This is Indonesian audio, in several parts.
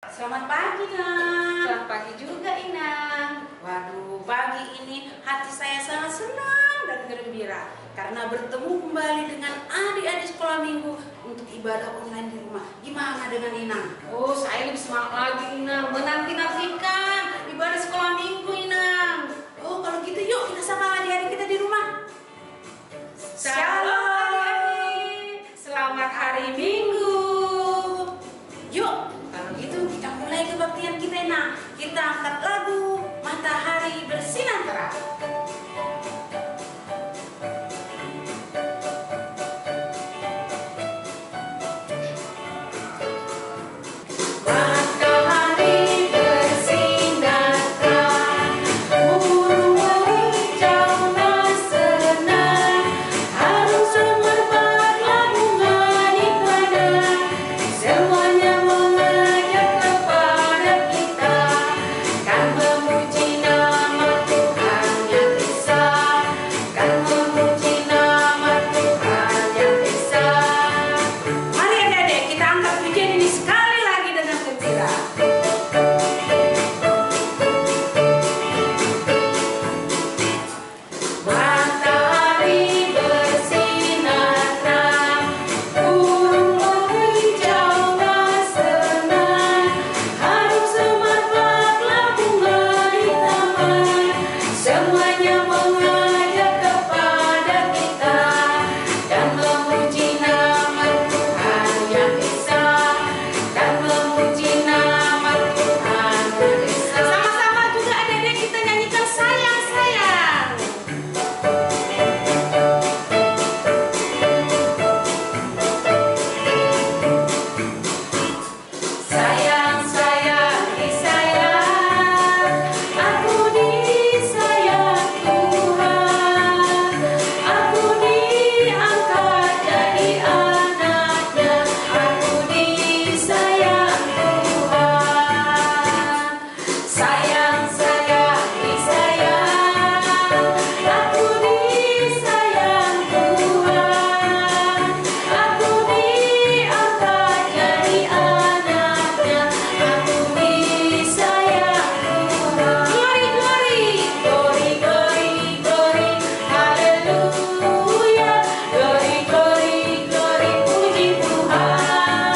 Selamat pagi, Nak. Selamat pagi juga, Inang. Waduh, pagi ini hati saya sangat senang dan gembira karena bertemu kembali dengan adik-adik sekolah minggu untuk ibadah online di rumah. Gimana dengan Inang? Oh, saya lebih semangat lagi, Inang. Menanti-nantikan ibadah sekolah minggu, Inang. Oh, kalau gitu yuk kita sama adik-adik kita di rumah. Shalom, adik-adik. Selamat hari Minggu. Yuk, kalau gitu kita mulai kebaktian kita, Inang. Kita angkat lagu Matahari Bersinar Terang. Matahari bersinar terang, burung-burung jauhlah senang, harum semerbaklah bunga di padang, semuanya mengajak kepada kita, kan memuji nama Tuhan yang esa, kan memuji nama Tuhan yang esa. Mari adik-adik kita angkat pujian ini sekali lagi dengan gembira. Matahari bersinar terang, burung-burung jauhlah senang, harum semerbaklah bunga di taman, semuanya mengajak kepada kita, dan memuji nama Tuhan yang esa, dan memuji nama Tuhan yang esa. Sama-sama juga adik-adik kita nyanyikan sayang-sayang. Sayang, sayang, disayang, aku disayang Tuhan, aku diangkat jadi anaknya, aku disayang Tuhan. Sayang, sayang, disayang, aku disayang Tuhan, aku diangkat jadi anaknya, aku disayang Tuhan. Glory, glory, glory, glory, glory, haleluya. Glory, glory, glory, puji Tuhan.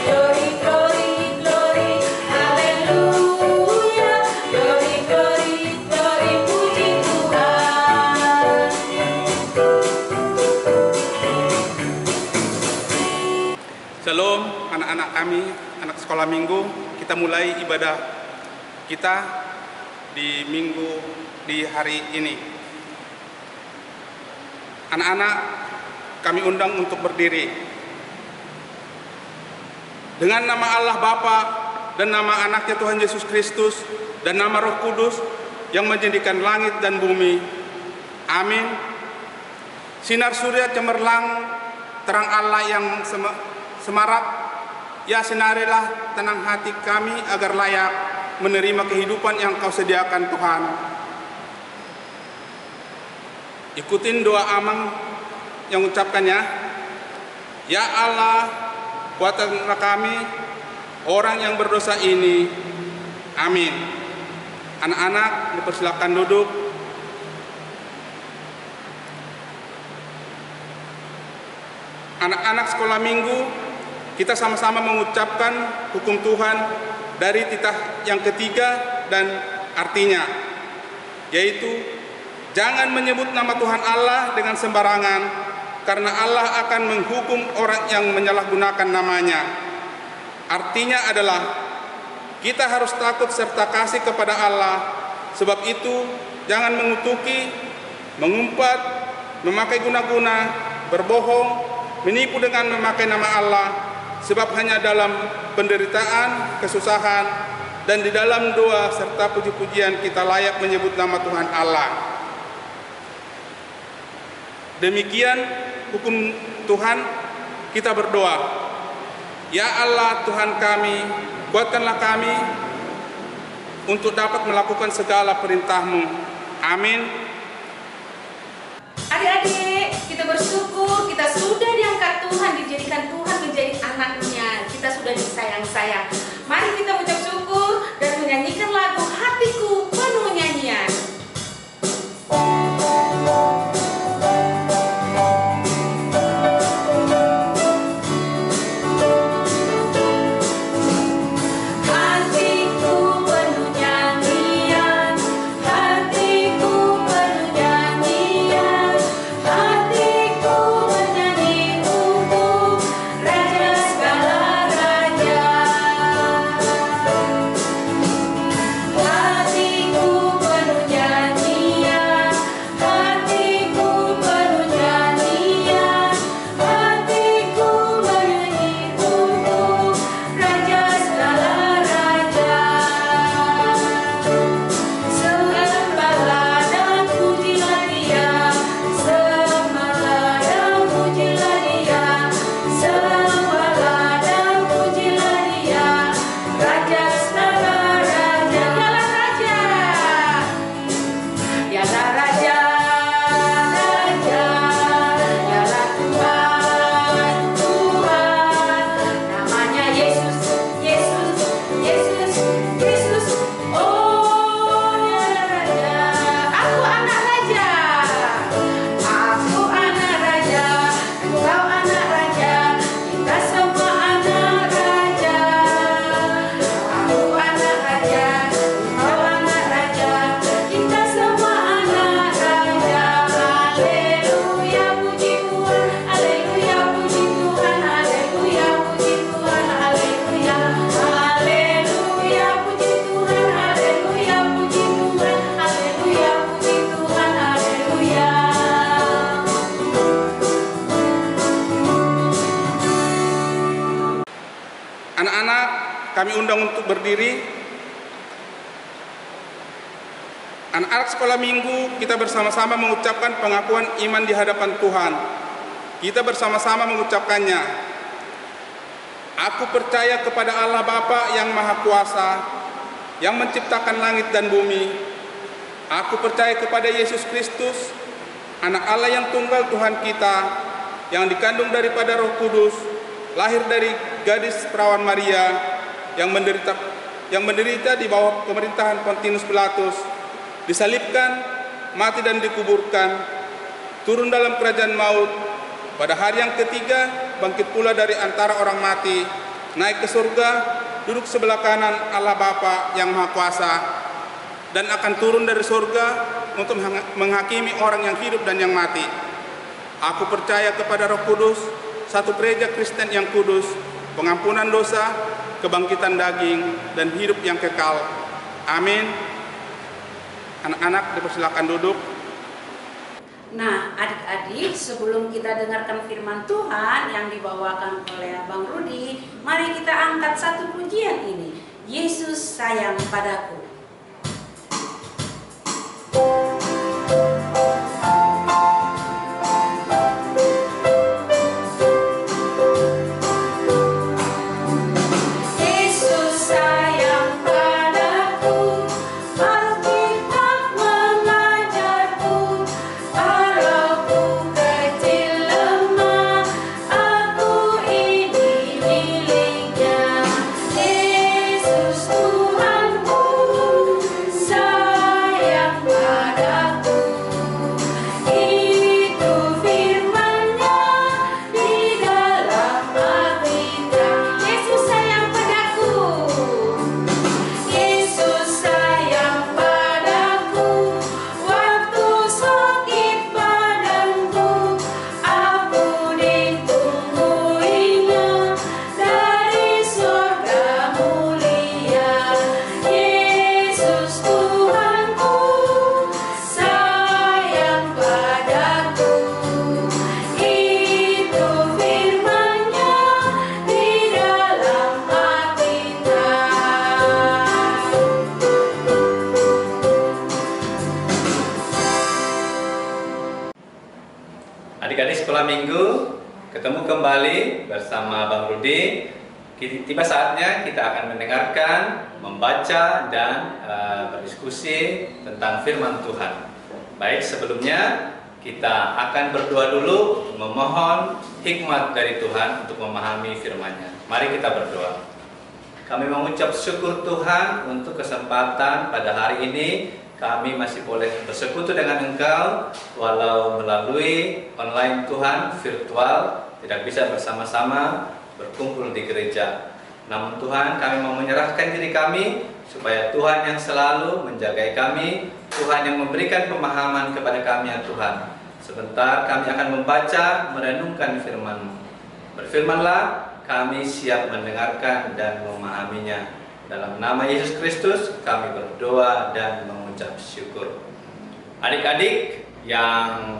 Glory, glory, glory, haleluya. Glory, glory, glory, puji Tuhan. Shalom anak-anak kami, anak sekolah minggu. Kita mulai ibadah kita di minggu di hari ini. Anak-anak kami undang untuk berdiri. Dengan nama Allah Bapa dan nama anaknya Tuhan Yesus Kristus dan nama Roh Kudus yang menjadikan langit dan bumi. Amin. Sinar surya cemerlang, terang Allah yang semarak, ya sinarilah tenang hati kami agar layak menerima kehidupan yang Kau sediakan Tuhan. Ikutin doa Amang yang ucapkannya. Ya Allah, kuatkanlah kami orang yang berdosa ini. Amin. Anak-anak dipersilakan duduk. Anak-anak sekolah minggu, kita sama-sama mengucapkan hukum Tuhan dari titah yang ketiga dan artinya, yaitu jangan menyebut nama Tuhan Allah dengan sembarangan, karena Allah akan menghukum orang yang menyalahgunakan namanya. Artinya adalah kita harus takut serta kasih kepada Allah. Sebab itu jangan mengutuki, mengumpat, memakai guna-guna, berbohong, menipu dengan memakai nama Allah, sebab hanya dalam penderitaan, kesusahan, dan di dalam doa serta puji-pujian kita layak menyebut nama Tuhan Allah. Demikian hukum Tuhan, kita berdoa. Ya Allah Tuhan kami, kuatkanlah kami untuk dapat melakukan segala perintah-Mu. Amin. Adik-adik, kita bersyukur kita sudah diangkat Tuhan, dijadikan Tuhan menjadi anaknya. Kita sudah disayang-sayang. Mari kita ucap syukur dan menyanyikan lagu Hatiku Penuh Nyanyian. Anak-anak, kami undang untuk berdiri. Anak-anak sekolah minggu, kita bersama-sama mengucapkan pengakuan iman di hadapan Tuhan. Kita bersama-sama mengucapkannya. Aku percaya kepada Allah Bapa yang Maha Kuasa, yang menciptakan langit dan bumi. Aku percaya kepada Yesus Kristus, Anak Allah yang tunggal Tuhan kita, yang dikandung daripada Roh Kudus, lahir dari gadis perawan Maria, yang menderita di bawah pemerintahan Pontius Pilatus, disalibkan, mati dan dikuburkan, turun dalam kerajaan maut, pada hari yang ketiga bangkit pula dari antara orang mati, naik ke surga, duduk sebelah kanan Allah Bapa yang Maha Kuasa, dan akan turun dari surga untuk menghakimi orang yang hidup dan yang mati. Aku percaya kepada Roh Kudus, satu gereja Kristen yang kudus, pengampunan dosa, kebangkitan daging, dan hidup yang kekal. Amin. Anak-anak dipersilakan duduk. Nah, adik-adik, sebelum kita dengarkan firman Tuhan yang dibawakan oleh Abang Rudi, mari kita angkat satu pujian ini. Yesus sayang padaku. Adik-adik sekolah minggu, ketemu kembali bersama Bang Rudi. Tiba saatnya kita akan mendengarkan, membaca, dan berdiskusi tentang firman Tuhan. Baik, sebelumnya kita akan berdoa dulu, memohon hikmat dari Tuhan untuk memahami firman-Nya. Mari kita berdoa. Kami mengucap syukur Tuhan untuk kesempatan pada hari ini kami masih boleh bersekutu dengan Engkau walau melalui online Tuhan, virtual, tidak bisa bersama-sama berkumpul di gereja. Namun Tuhan, kami mau menyerahkan diri kami supaya Tuhan yang selalu menjagai kami, Tuhan yang memberikan pemahaman kepada kami ya Tuhan. Sebentar kami akan membaca, merenungkan firman-Mu. Berfirmanlah, kami siap mendengarkan dan memahaminya. Dalam nama Yesus Kristus kami berdoa dan mengucap syukur. Adik-adik yang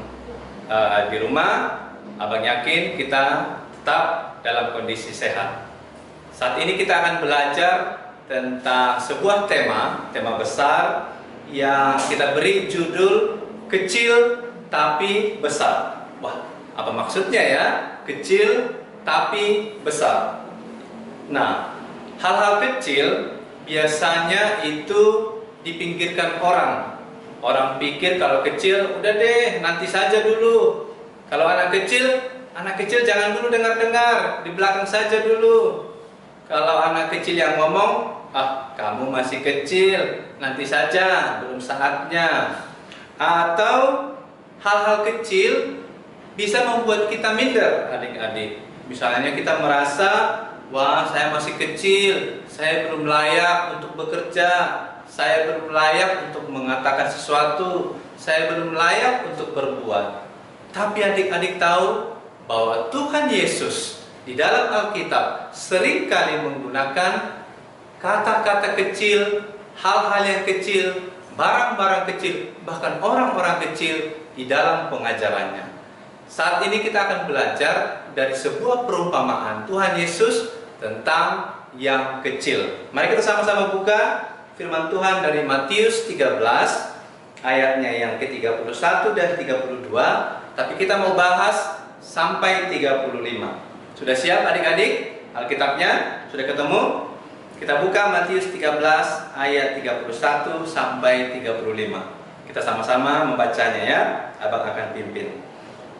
di rumah, Abang yakin kita tetap dalam kondisi sehat. Saat ini kita akan belajar tentang sebuah tema besar yang kita beri judul kecil tapi besar. Wah, apa maksudnya ya? Kecil tapi besar. Nah, hal-hal kecil biasanya itu dipinggirkan orang. Orang pikir kalau kecil, udah deh, nanti saja dulu. Kalau anak kecil jangan dulu dengar-dengar, di belakang saja dulu. Kalau anak kecil yang ngomong, kamu masih kecil, nanti saja, belum saatnya. Atau hal-hal kecil bisa membuat kita minder, adik-adik. Misalnya kita merasa, wah saya masih kecil, saya belum layak untuk bekerja, saya belum layak untuk mengatakan sesuatu, saya belum layak untuk berbuat. Tapi adik-adik tahu bahwa Tuhan Yesus di dalam Alkitab seringkali menggunakan kata-kata kecil, hal-hal yang kecil, barang-barang kecil, bahkan orang-orang kecil di dalam pengajarannya. Saat ini kita akan belajar dari sebuah perumpamaan Tuhan Yesus tentang yang kecil. Mari kita sama-sama buka firman Tuhan dari Matius 13 ayatnya yang ke-31 dan 32. Tapi kita mau bahas sampai 35. Sudah siap adik-adik? Alkitabnya sudah ketemu? Kita buka Matius 13 ayat 31 sampai 35. Kita sama-sama membacanya ya. Abang akan pimpin.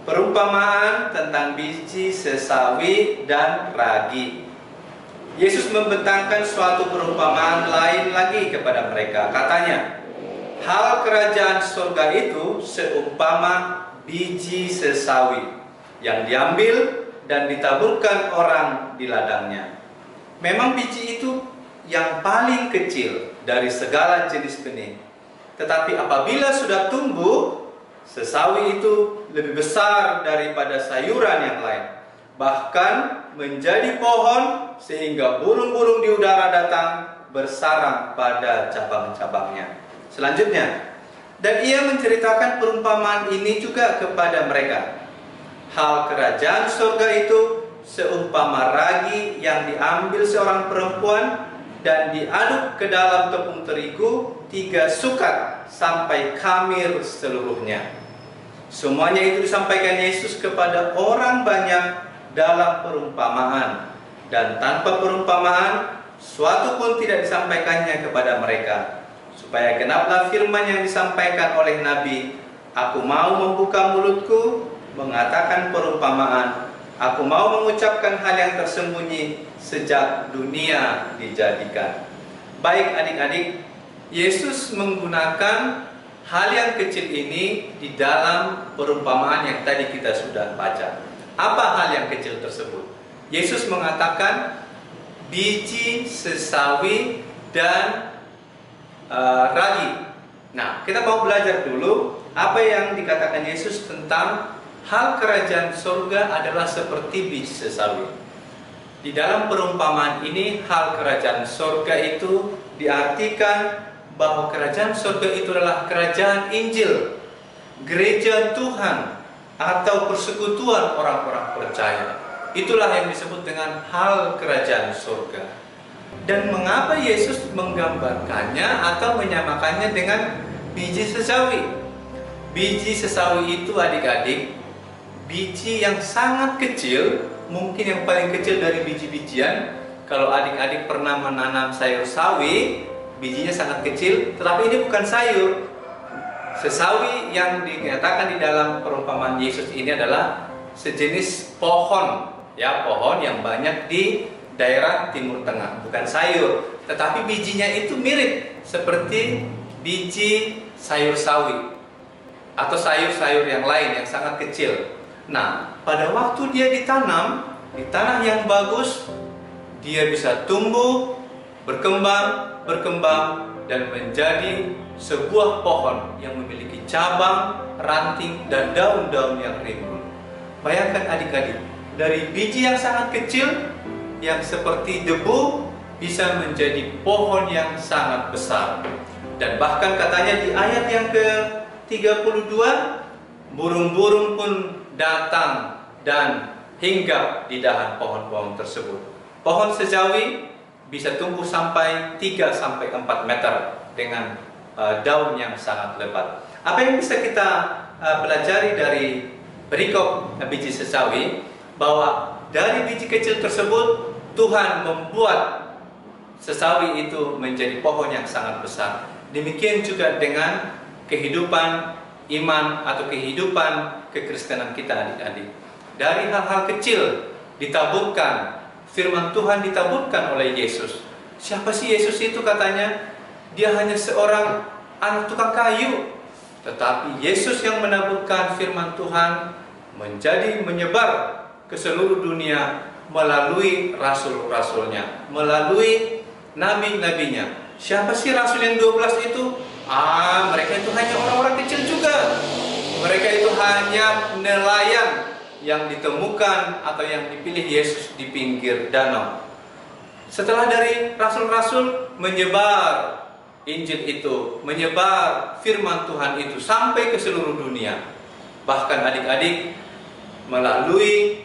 Perumpamaan tentang biji sesawi dan ragi. Yesus membentangkan suatu perumpamaan lain lagi kepada mereka. Katanya, hal kerajaan surga itu seumpama biji sesawi yang diambil dan ditaburkan orang di ladangnya. Memang biji itu yang paling kecil dari segala jenis benih. Tetapi apabila sudah tumbuh, sesawi itu lebih besar daripada sayuran yang lain, bahkan menjadi pohon sehingga burung-burung di udara datang bersarang pada cabang-cabangnya. Selanjutnya, dan ia menceritakan perumpamaan ini juga kepada mereka. Hal kerajaan surga itu seumpama ragi yang diambil seorang perempuan dan diaduk ke dalam tepung terigu 3 sukat sampai khamir seluruhnya. Semuanya itu disampaikan Yesus kepada orang banyak dalam perumpamaan, dan tanpa perumpamaan suatu pun tidak disampaikannya kepada mereka, supaya genaplah firman yang disampaikan oleh Nabi, aku mau membuka mulutku mengatakan perumpamaan, aku mau mengucapkan hal yang tersembunyi sejak dunia dijadikan. Baik adik-adik, Yesus menggunakan hal yang kecil ini di dalam perumpamaan yang tadi kita sudah baca. Apa hal yang kecil tersebut? Yesus mengatakan biji sesawi dan ragi. Nah, kita mau belajar dulu apa yang dikatakan Yesus tentang hal kerajaan surga adalah seperti biji sesawi. Di dalam perumpamaan ini, hal kerajaan surga itu diartikan bahwa kerajaan surga itu adalah kerajaan Injil, gereja Tuhan, atau persekutuan orang-orang percaya. Itulah yang disebut dengan hal kerajaan surga. Dan mengapa Yesus menggambarkannya atau menyamakannya dengan biji sesawi? Biji sesawi itu adik-adik, biji yang sangat kecil, mungkin yang paling kecil dari biji-bijian. Kalau adik-adik pernah menanam sayur sawi, bijinya sangat kecil, tetapi ini bukan sayur. Sesawi yang dinyatakan di dalam perumpamaan Yesus ini adalah sejenis pohon, ya, pohon yang banyak daerah Timur Tengah, bukan sayur, tetapi bijinya itu mirip seperti biji sayur sawi atau sayur-sayur yang lain yang sangat kecil. Nah, pada waktu dia ditanam di tanah yang bagus, dia bisa tumbuh, berkembang, dan menjadi sebuah pohon yang memiliki cabang, ranting, dan daun-daun yang rimbun. Bayangkan adik-adik, dari biji yang sangat kecil yang seperti debu bisa menjadi pohon yang sangat besar. Dan bahkan katanya di ayat yang ke-32, burung-burung pun datang dan hinggap di dahan pohon-pohon tersebut. Pohon sesawi bisa tumbuh sampai 3-4 meter dengan daun yang sangat lebat. Apa yang bisa kita pelajari dari perikop biji sesawi? Bahwa dari biji kecil tersebut Tuhan membuat sesawi itu menjadi pohon yang sangat besar. Demikian juga dengan kehidupan iman atau kehidupan kekristenan kita, adik-adik. Dari hal-hal kecil ditaburkan, firman Tuhan ditaburkan oleh Yesus. Siapa sih Yesus itu? Katanya dia hanya seorang anak tukang kayu. Tetapi Yesus yang menaburkan firman Tuhan menyebar ke seluruh dunia melalui rasul-rasulnya, melalui nabi-nabinya. Siapa sih rasul yang 12 itu? Mereka itu hanya orang-orang kecil juga. Mereka itu hanya nelayan yang ditemukan atau yang dipilih Yesus di pinggir danau. Setelah dari rasul-rasul menyebar Injil itu, menyebar firman Tuhan itu sampai ke seluruh dunia. Bahkan adik-adik, melalui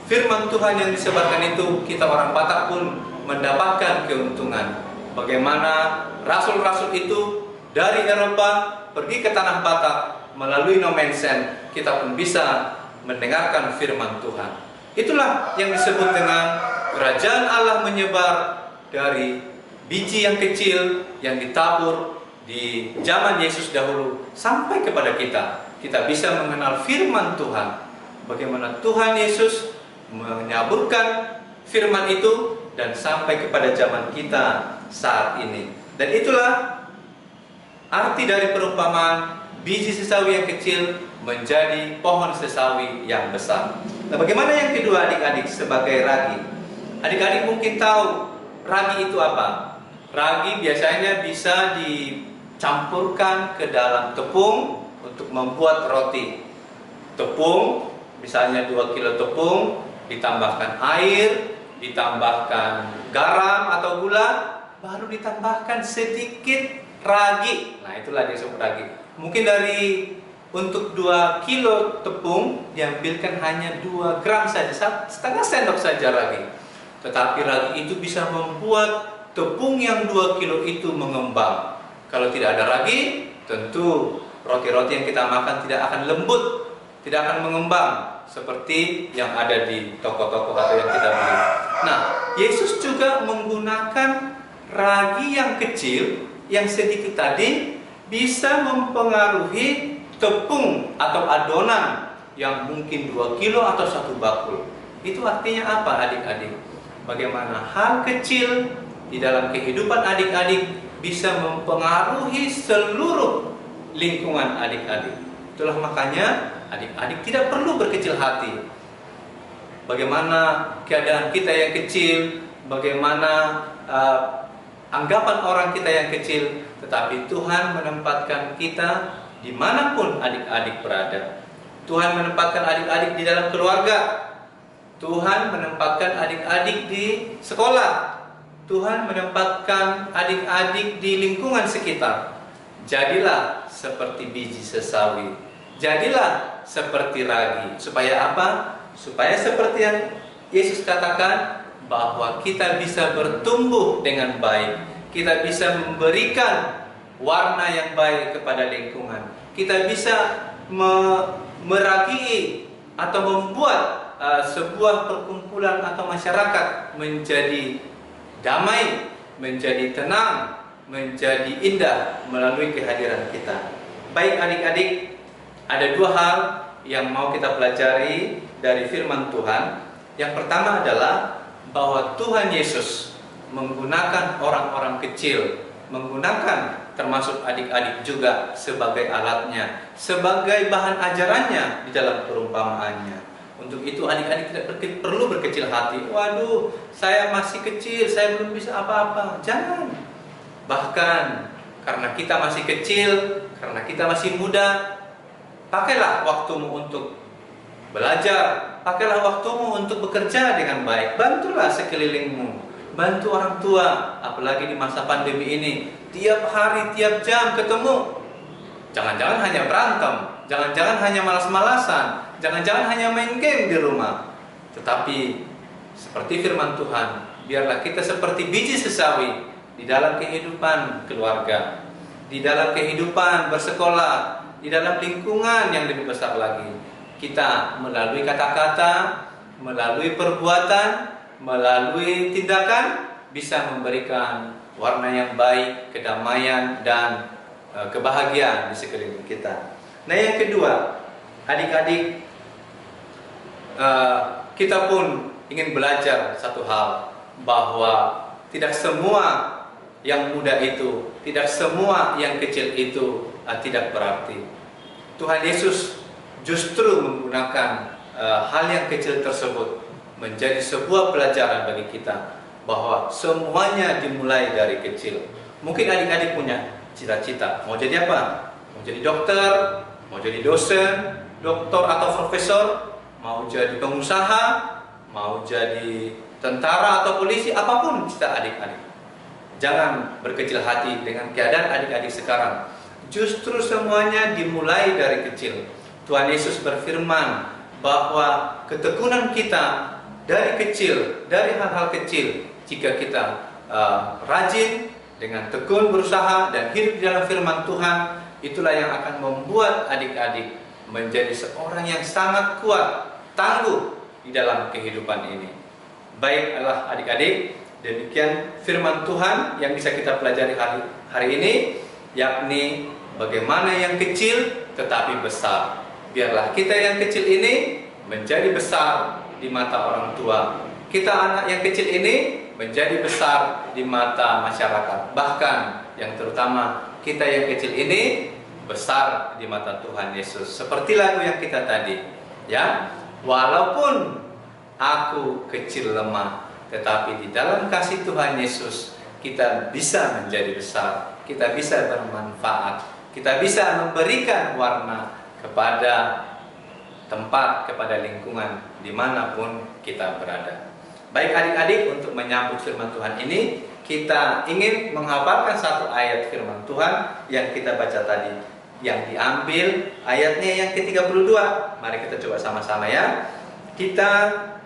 firman Tuhan yang disebarkan itu, kita orang Batak pun mendapatkan keuntungan. Bagaimana rasul-rasul itu dari Eropa pergi ke tanah Batak melalui Nomensen, kita pun bisa mendengarkan firman Tuhan. Itulah yang disebut dengan kerajaan Allah menyebar dari biji yang kecil yang ditabur di zaman Yesus dahulu sampai kepada kita. Kita bisa mengenal firman Tuhan. Bagaimana Tuhan Yesus menyaburkan firman itu dan sampai kepada zaman kita saat ini. Dan itulah arti dari perumpamaan biji sesawi yang kecil menjadi pohon sesawi yang besar. Nah, bagaimana yang kedua, adik-adik, sebagai ragi? Adik-adik mungkin tahu ragi itu apa? Ragi biasanya bisa dicampurkan ke dalam tepung untuk membuat roti. Tepung, misalnya 2 kilo tepung, ditambahkan air, ditambahkan garam atau gula, baru ditambahkan sedikit ragi. Nah, itulah disebut ragi. Mungkin untuk 2 kilo tepung diambilkan hanya 2 gram saja, setengah sendok saja ragi. Tetapi ragi itu bisa membuat tepung yang 2 kilo itu mengembang. Kalau tidak ada ragi, tentu roti-roti yang kita makan tidak akan lembut, tidak akan mengembang seperti yang ada di toko-toko atau yang kita beli. Nah, Yesus juga menggunakan ragi yang kecil, yang sedikit tadi, bisa mempengaruhi tepung atau adonan yang mungkin 2 kilo atau 1 bakul. Itu artinya apa, adik-adik? Bagaimana hal kecil di dalam kehidupan adik-adik bisa mempengaruhi seluruh lingkungan adik-adik. Itulah makanya adik-adik tidak perlu berkecil hati. Bagaimana keadaan kita yang kecil, bagaimana anggapan orang kita yang kecil, tetapi Tuhan menempatkan kita dimanapun adik-adik berada. Tuhan menempatkan adik-adik di dalam keluarga. Tuhan menempatkan adik-adik di sekolah. Tuhan menempatkan adik-adik di lingkungan sekitar. Jadilah seperti biji sesawi. Jadilah seperti ragi. Supaya apa? Supaya seperti yang Yesus katakan, bahwa kita bisa bertumbuh dengan baik. Kita bisa memberikan warna yang baik kepada lingkungan. Kita bisa meragi atau membuat sebuah perkumpulan atau masyarakat menjadi damai, menjadi tenang, menjadi indah melalui kehadiran kita. Baik adik-adik, ada 2 hal yang mau kita pelajari dari firman Tuhan. Yang pertama adalah bahwa Tuhan Yesus menggunakan orang-orang kecil, menggunakan termasuk adik-adik juga sebagai alatnya, sebagai bahan ajarannya di dalam perumpamaannya. Untuk itu adik-adik tidak perlu berkecil hati. Waduh, saya masih kecil, saya belum bisa apa-apa. Jangan. Bahkan karena kita masih kecil, karena kita masih muda, pakailah waktumu untuk belajar, pakailah waktumu untuk bekerja dengan baik. Bantulah sekelilingmu, bantu orang tua, apalagi di masa pandemi ini. Tiap hari, tiap jam ketemu. Jangan-jangan hanya berantem, jangan-jangan hanya malas-malasan, jangan-jangan hanya main game di rumah. Tetapi seperti firman Tuhan, biarlah kita seperti biji sesawi di dalam kehidupan keluarga, di dalam kehidupan bersekolah, di dalam lingkungan yang lebih besar lagi. Kita melalui kata-kata, melalui perbuatan, melalui tindakan bisa memberikan warna yang baik, kedamaian dan kebahagiaan di sekeliling kita. Nah, yang kedua, adik-adik, kita pun ingin belajar satu hal, bahwa tidak semua yang muda itu, tidak semua yang kecil itu tidak berarti. Tuhan Yesus justru menggunakan hal yang kecil tersebut menjadi sebuah pelajaran bagi kita, bahwa semuanya dimulai dari kecil. Mungkin adik-adik punya cita-cita, mau jadi apa? Mau jadi dokter, mau jadi dosen, doktor atau profesor, mau jadi pengusaha, mau jadi tentara atau polisi, apapun cita adik-adik. Jangan berkecil hati dengan keadaan adik-adik sekarang. Justru semuanya dimulai dari kecil. Tuhan Yesus berfirman bahwa ketekunan kita dari kecil, dari hal-hal kecil, jika kita rajin dengan tekun berusaha dan hidup di dalam firman Tuhan, itulah yang akan membuat adik-adik menjadi seorang yang sangat kuat, tangguh di dalam kehidupan ini. Baiklah adik-adik, demikian firman Tuhan yang bisa kita pelajari hari ini, yakni bagaimana yang kecil tetapi besar. Biarlah kita yang kecil ini menjadi besar di mata orang tua. Kita anak yang kecil ini menjadi besar di mata masyarakat. Bahkan yang terutama kita yang kecil ini besar di mata Tuhan Yesus. Seperti lagu yang kita tadi, ya. Walaupun aku kecil lemah, tetapi di dalam kasih Tuhan Yesus kita bisa menjadi besar, kita bisa bermanfaat, kita bisa memberikan warna kepada tempat, kepada lingkungan dimanapun kita berada. Baik adik-adik, untuk menyambut firman Tuhan ini, kita ingin menghafalkan satu ayat firman Tuhan yang kita baca tadi, yang diambil ayatnya yang ke-32. Mari kita coba sama-sama ya. Kita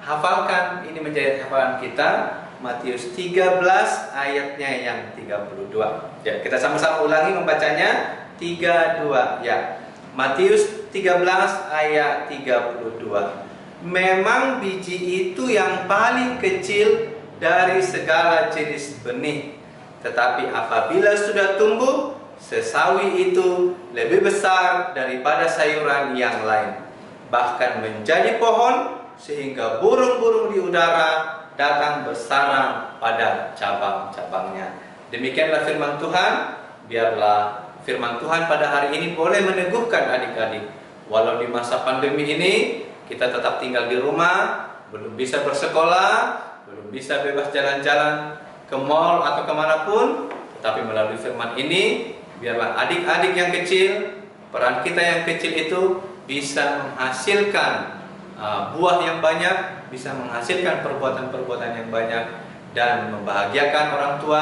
hafalkan, ini menjadi hafalan kita, Matius 13 ayatnya yang 32. Ya, kita sama-sama ulangi membacanya. 32 ya. Matius 13 ayat 32. Memang biji itu yang paling kecil dari segala jenis benih, tetapi apabila sudah tumbuh, sesawi itu lebih besar daripada sayuran yang lain, bahkan menjadi pohon sehingga burung-burung di udara datang bersarang pada cabang-cabangnya. Demikianlah firman Tuhan. Biarlah firman Tuhan pada hari ini boleh meneguhkan adik-adik. Walau di masa pandemi ini kita tetap tinggal di rumah, belum bisa bersekolah, belum bisa bebas jalan-jalan ke mall atau kemanapun, tetapi melalui firman ini, biarlah adik-adik yang kecil, peran kita yang kecil itu bisa menghasilkan buah yang banyak, bisa menghasilkan perbuatan-perbuatan yang banyak, dan membahagiakan orang tua,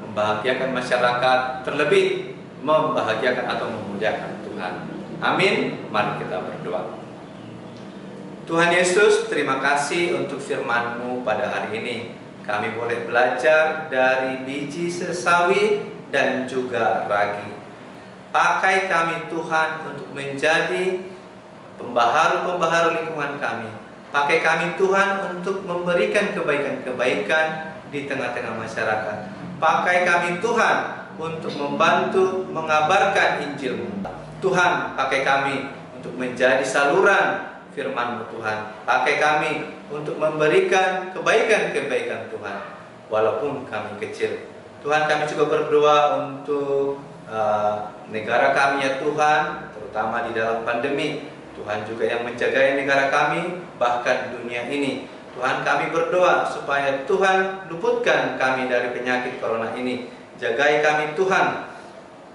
membahagiakan masyarakat, terlebih membahagiakan atau memuliakan Tuhan. Amin. Mari kita berdoa. Tuhan Yesus, terima kasih untuk firman-Mu pada hari ini. Kami boleh belajar dari biji sesawi dan juga ragi. Pakai kami Tuhan untuk menjadi pembaharu-pembaharu lingkungan kami. Pakai kami Tuhan untuk memberikan kebaikan-kebaikan di tengah-tengah masyarakat. Pakai kami Tuhan untuk membantu mengabarkan Injil-Mu. Tuhan, pakai kami untuk menjadi saluran firman-Mu Tuhan. Pakai kami untuk memberikan kebaikan-kebaikan Tuhan, walaupun kami kecil. Tuhan, kami juga berdoa untuk negara kami ya Tuhan, terutama di dalam pandemi. Tuhan juga yang menjaga negara kami, bahkan dunia ini. Tuhan, kami berdoa supaya Tuhan luputkan kami dari penyakit corona ini. Jagai kami Tuhan,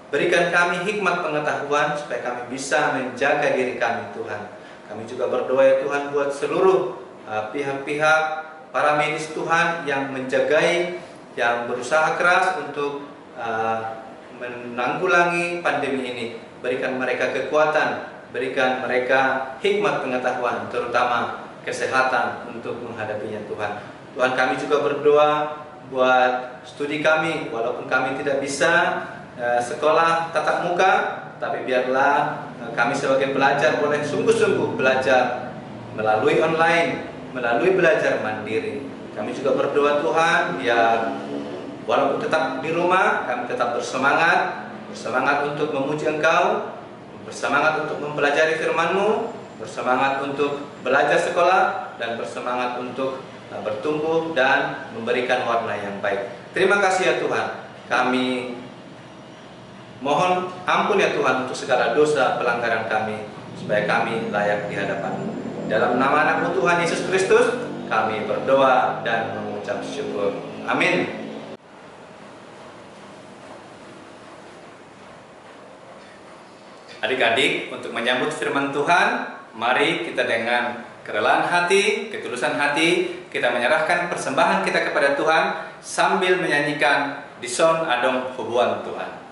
berikan kami hikmat pengetahuan supaya kami bisa menjaga diri kami Tuhan. Kami juga berdoa ya Tuhan buat seluruh pihak-pihak para medis Tuhan yang menjagai, yang berusaha keras untuk menanggulangi pandemi ini. Berikan mereka kekuatan, berikan mereka hikmat pengetahuan, terutama kesehatan untuk menghadapinya Tuhan. Tuhan, kami juga berdoa buat studi kami, walaupun kami tidak bisa sekolah tatap muka, tapi biarlah kami sebagai pelajar boleh sungguh-sungguh belajar melalui online, melalui belajar mandiri. Kami juga berdoa Tuhan, biar walaupun tetap di rumah, kami tetap bersemangat untuk memuji Engkau, bersemangat untuk mempelajari firman-Mu, bersemangat untuk belajar sekolah, dan bersemangat untuk bertumbuh dan memberikan warna yang baik. Terima kasih ya Tuhan. Kami mohon ampun ya Tuhan untuk segala dosa pelanggaran kami, supaya kami layak di hadapan-Mu. Dalam nama anak-Mu Tuhan Yesus Kristus, kami berdoa dan mengucap syukur. Amin. Adik-adik, untuk menyambut firman Tuhan, mari kita dengan kerelaan hati, ketulusan hati, kita menyerahkan persembahan kita kepada Tuhan sambil menyanyikan Dison Adong Hubuan Tuhan.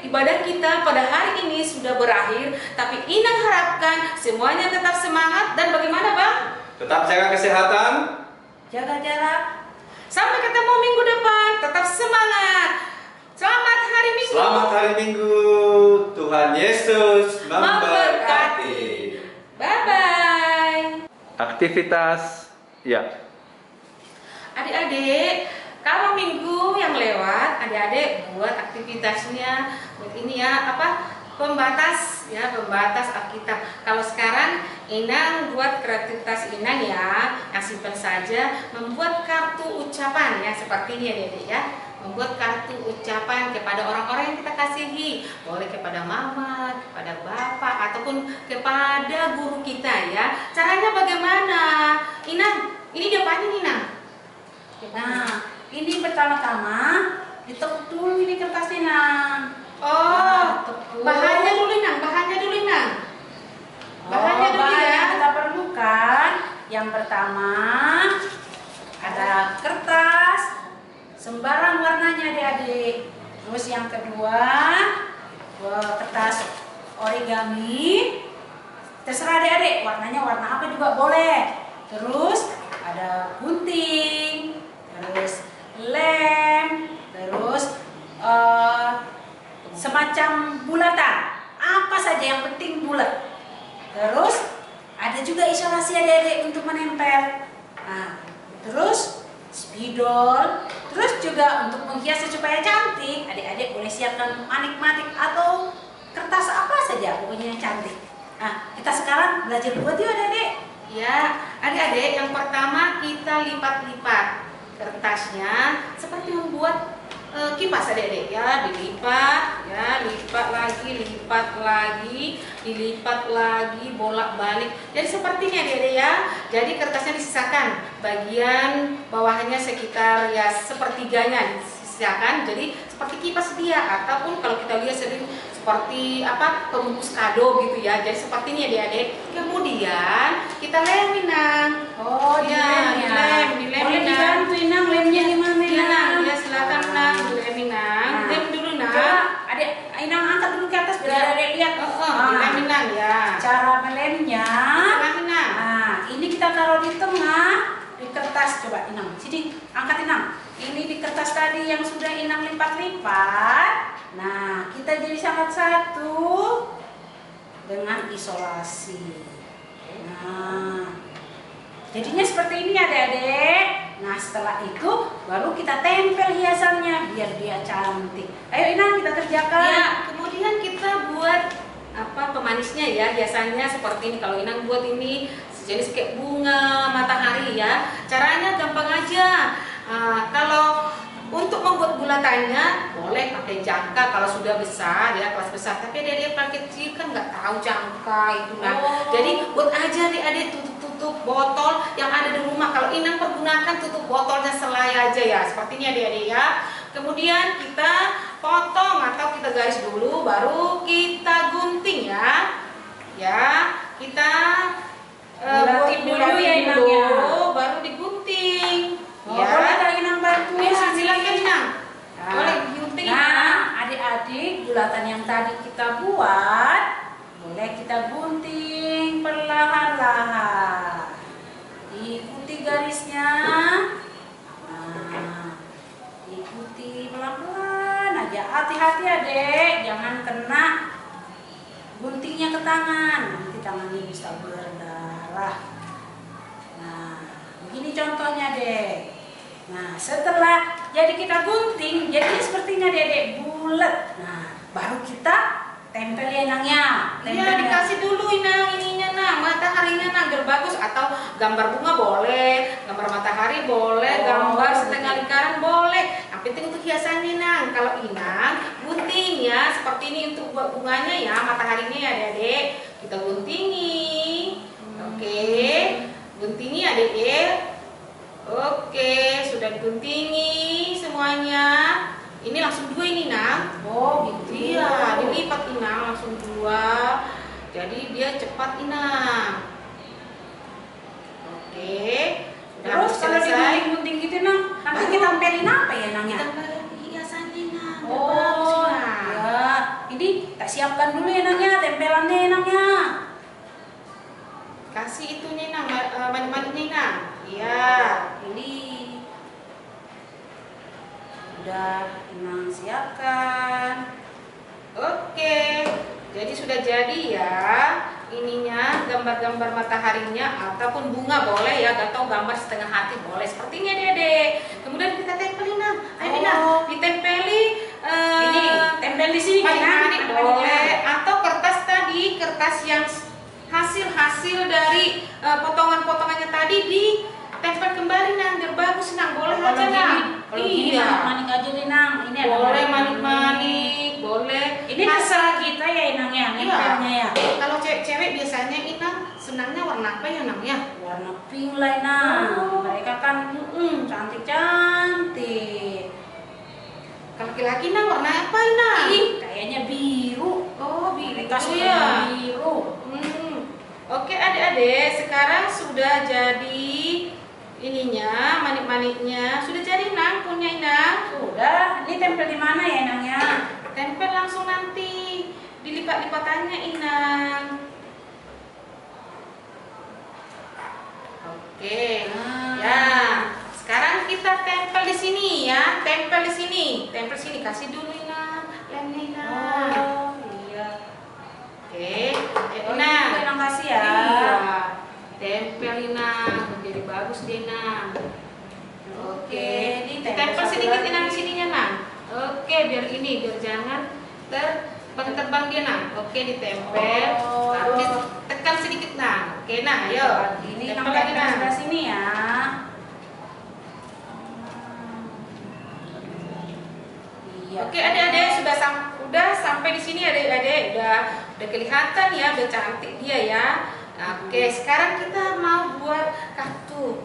Ibadah kita pada hari ini sudah berakhir, tapi Inang harapkan semuanya tetap semangat dan bagaimana Bang? Tetap jaga kesehatan, Jaga jarak. Sampai ketemu minggu depan, tetap semangat. Selamat hari Minggu. selamat hari Minggu, Tuhan Yesus memberkati. Bye-bye. Aktivitas, ya. Adik-adik, kalau minggu yang lewat, adik-adik buat aktivitasnya, buat ini ya, pembatas Alkitab. Kalau sekarang Inang buat kreativitas Inang ya, yang simpel saja, membuat kartu ucapan ya, seperti ini adik-adik ya. Membuat kartu ucapan kepada orang-orang yang kita kasihi, boleh kepada mama, kepada bapak, ataupun kepada guru kita ya. Caranya bagaimana? Inang, ini diapain Inang? Nah, ini pertama-tama ditekuk dulu ini kertasnya, Nang. Oh, bahannya dulu Nang, bahannya dulu ya. Bahan yang kita perlukan siapkan. Yang pertama ada kertas sembarang warnanya adik-adik. Terus yang kedua kertas origami, terserah adik-adik warnanya warna apa juga boleh. Terus ada gunting, terus lem, terus semacam bulatan, apa saja yang penting bulat. Terus ada juga isolasi adik-adik untuk menempel. Nah, terus spidol, terus juga untuk menghiasnya supaya cantik, adik-adik boleh siapkan manik-manik atau kertas apa saja pokoknya yang cantik. Nah, kita sekarang belajar buat yuk adik-adik. Ya, adik-adik, yang pertama kita lipat-lipat kertasnya seperti membuat kipas adik-adik ya, dilipat ya, lipat lagi, dilipat lagi, bolak-balik. Jadi seperti ini adik-adik ya. Jadi kertasnya disisakan, bagian bawahnya sekitar ya sepertiganya disisakan. Jadi seperti kipas dia, ataupun kalau kita lihat sering seperti apa pembungkus kado gitu ya. Jadi seperti ini adik-adik. Kemudian kita lem Inang. Oh, ya, dilem boleh dibantu Inang, lemnya gimana Inang? Ya, silakan Nang, dilem Inang. Lem dulu Nang. Coba adik Inang angkat dulu ke atas biar adik lihat. Dilem Inang ya. Cara melemnya. Dilem Inang. Nah, ini kita taruh di tengah di kertas. Coba Inang, sini angkat Inang. Ini di kertas tadi yang sudah Inang lipat-lipat. Nah, kita jadi sangat satu dengan isolasi. Nah, jadinya seperti ini adik-adik. Nah, setelah itu baru kita tempel hiasannya biar dia cantik. Ayo Inang, kita kerjakan. Ya, kemudian kita buat apa pemanisnya ya, hiasannya seperti ini. Kalau Inang buat ini sejenis kayak bunga matahari ya. Caranya gampang aja. Kalau untuk membuat bulatannya boleh pakai jangka kalau sudah besar ya, kelas besar. Tapi adik-adik pakai kecil kan nggak tahu jangka itu nah. Jadi buat aja adik-adik tutup botol yang ada di rumah. Kalau Inang pergunakan tutup botolnya selai aja ya, seperti ini adik-adik ya. Kemudian kita potong atau kita garis dulu, baru kita gunting ya. Ya, kita Bulatin dulu ya Inang ya. baru digunting. Oh, Ya. boleh Kak Inang bantu? Ya, silakan Inang. Nah, Boleh digunting. Nah, adik-adik, bulatan yang tadi kita buat boleh kita gunting perlahan-lahan. Ikuti garisnya. Nah, ikuti pelan-pelan aja. Hati-hati adik, jangan kena guntingnya ke tangan. Nanti tangannya bisa berdarah. Nah, begini contohnya deh. Nah, setelah jadi kita gunting, jadi sepertinya dedek bulat. Nah, baru kita tempel ya Inangnya. Iya, dikasih dulu Inang ininya Nang, mataharinya Nang biar bagus, atau gambar bunga boleh, gambar matahari boleh, gambar setengah lingkaran boleh. Yang penting untuk hiasannya Nang. Kalau Inang gunting ya, seperti ini untuk buat bunganya ya, mataharinya ya Adik-adik. Kita guntingi. Oke. Guntingi Adik-adik. Oke, sudah diguntingi semuanya. Ini langsung dua ini Nang. Oh gitu. Iya, dilipat Inang langsung dua. Jadi dia cepat Inang. Oke. Terus kalau digunting-gunting gitu Nang, nanti kita tempelin apa ya Nang ya? Tempelin hiasannya Nang. Oh, ya. Ini tak siapkan dulu ya Nang ya, tempelannya Nang ya. Kasih itunya Nang, manik-maniknya Nang. Iya. Ini udah Inang siapkan. Oke. Jadi sudah jadi ya ininya, gambar-gambar mataharinya ataupun bunga boleh ya, atau gambar setengah hati boleh. Seperti ini Adik-adik. Kemudian kita tempelin Nang. Ayo Nang, ditempeli Ini tempel di sini manik-manik boleh, atau kertas tadi, kertas yang hasil dari potongan-potongannya tadi ditempel kembali Nang, biar bagus Nang. Boleh aja Nang. Kalau gini manik-manik aja nih Nang. Ini ada Boleh manik-manik, boleh. Ini terserah kita ya Inang ya, nempelnya ya. Kalau cewek-cewek biasanya Inang senangnya warna apa ya Nang ya? Warna pink lah Inang. Mereka kan cantik-cantik. Kalau laki-laki Nang warna apa Inang? Ih, kayaknya biru. Oh, biru Mereka suka ya. biru. Oke adik-adik, sekarang sudah jadi ininya, manik-maniknya. Sudah jadi Inang, punya Inang? Sudah, ini tempel di mana ya Inangnya? Tempel langsung nanti dilipat-lipatannya Inang. Oke, ya. Sekarang kita tempel di sini ya, tempel di sini, tempel sini. Kasih dulu Inang, lemnya Inang. Oh iya. Oke, Oh, Inang. ini Inang kasih ya. Iya, tempel Inang, menjadi bagus deh Inang. Oke, tempel sedikit Inang di sininya Nang. Oke, biar jangan terbang dia Nang. Oke, ditempel, baru ditekan sedikit Nang. Oke, nah, ayo. Ini tempel Inang lagi tempel Nang. sebelah sini ya. Iya. Oke, adik-adik sudah sampai di sini adik-adik, udah kelihatan ya, udah cantik dia ya. Oke, sekarang kita mau buat kartu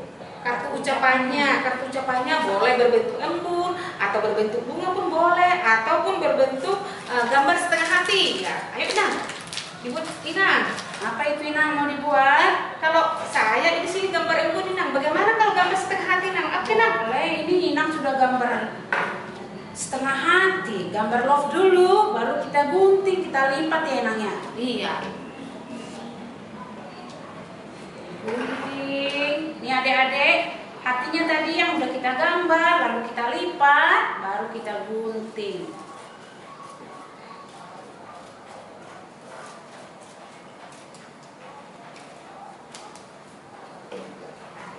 ucapannya. Kartu ucapannya boleh berbentuk embun atau berbentuk bunga pun boleh, ataupun berbentuk gambar setengah hati ya. Ayo Inang, dibuat Inang. Apa itu Inang mau dibuat? Kalau saya di sini gambar embun Inang. Bagaimana kalau gambar setengah hati Inang? Oke Inang. Boleh, ini Inang sudah gambar setengah hati, gambar love dulu, baru kita gunting, kita lipat ya Inangnya. Iya. Gunting. Ini adik-adik, hatinya tadi yang udah kita gambar, lalu kita lipat, baru kita gunting.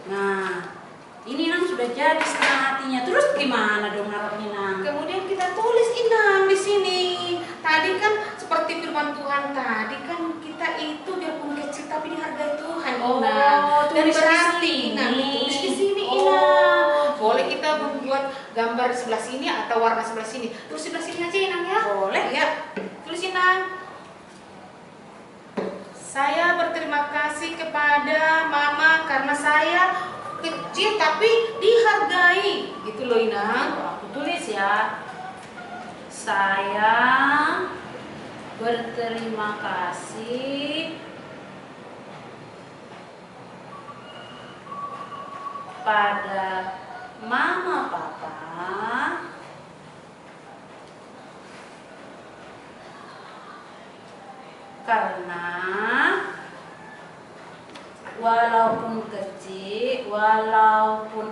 Nah, ini Inang sudah jadi setengah hatinya. Terus gimana dong naruhnya Inang? Kemudian kita tulis Inang di sini. Tadi kan seperti firman Tuhan tadi kan kita itu biarpun kecil tapi dihargai Tuhan Inang. Dan tulis di berarti sini. Inang tulis di sini Oh. Inang. Boleh kita membuat gambar di sebelah sini atau warna sebelah sini. Tulis sebelah sini aja Inang ya. Boleh. Ya. Tulis Inang. Saya berterima kasih kepada Mama karena saya kecil tapi dihargai. Gitu loh Inang. Aku tulis ya. Saya berterima kasih pada Mama Papa karena walaupun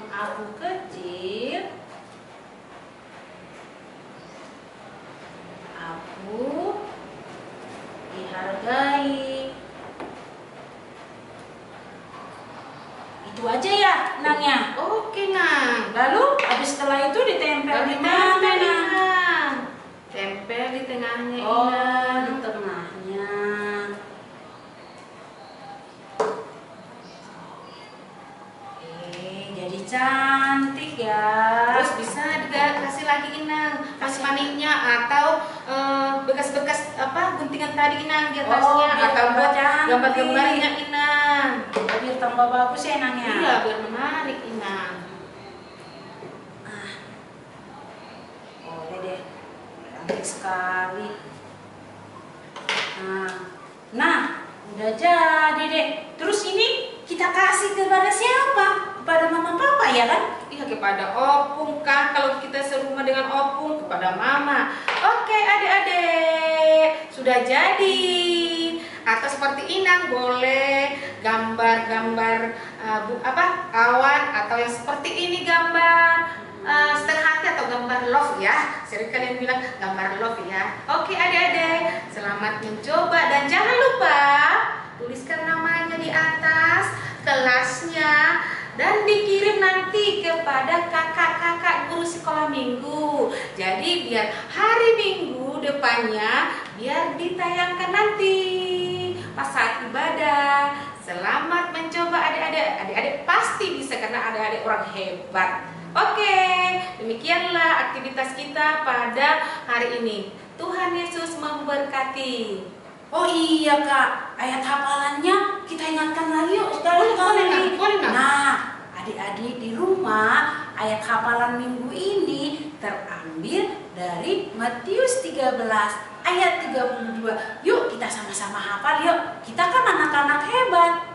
aku kecil, aku dihargai. Itu aja ya Nangnya. Oke Nang. Lalu habis setelah itu ditempel di mana Ditempel Nang? Inang. Tempel di tengahnya Oh, Inang. di tengahnya. Jadi cantik ya. Terus bisa dikasih lagi Inang, kasih maniknya atau bekas-bekas guntingan tadi Inang di atasnya, biar atau buat cantik. gambar-gambarnya Inang. Biar tambah bagus ya Nangnya. Iya, biar menarik Inang. Boleh deh. Cantik sekali. Nah, udah jadi deh. Terus ini kita kasih kepada siapa? Kepada Mama Papa ya kan? Iya, kepada opung kan, kalau kita serumah dengan opung, kepada mama. Oke adik-adik, sudah jadi. Atau seperti Inang boleh gambar-gambar awan, atau yang seperti ini gambar setengah hati atau gambar love ya. Sering kalian bilang gambar love ya. Oke adik-adik, selamat mencoba dan jangan lupa tuliskan namanya di atas, kelasnya, dan dikirim nanti kepada kakak-kakak guru sekolah minggu. Jadi biar hari Minggu depannya biar ditayangkan nanti pas saat ibadah. Selamat mencoba adik-adik. Adik-adik pasti bisa karena adik-adik orang hebat. Oke, demikianlah aktivitas kita pada hari ini. Tuhan Yesus memberkati. Oh iya Kak, ayat hafalannya kita ingatkan lagi yuk Boleh, sekali-kali. boleh, Nak. Nah, adik-adik di rumah ayat hafalan minggu ini terambil dari Matius 13 ayat 32. Yuk kita kita sama-sama hafal yuk. Kita kan anak-anak hebat.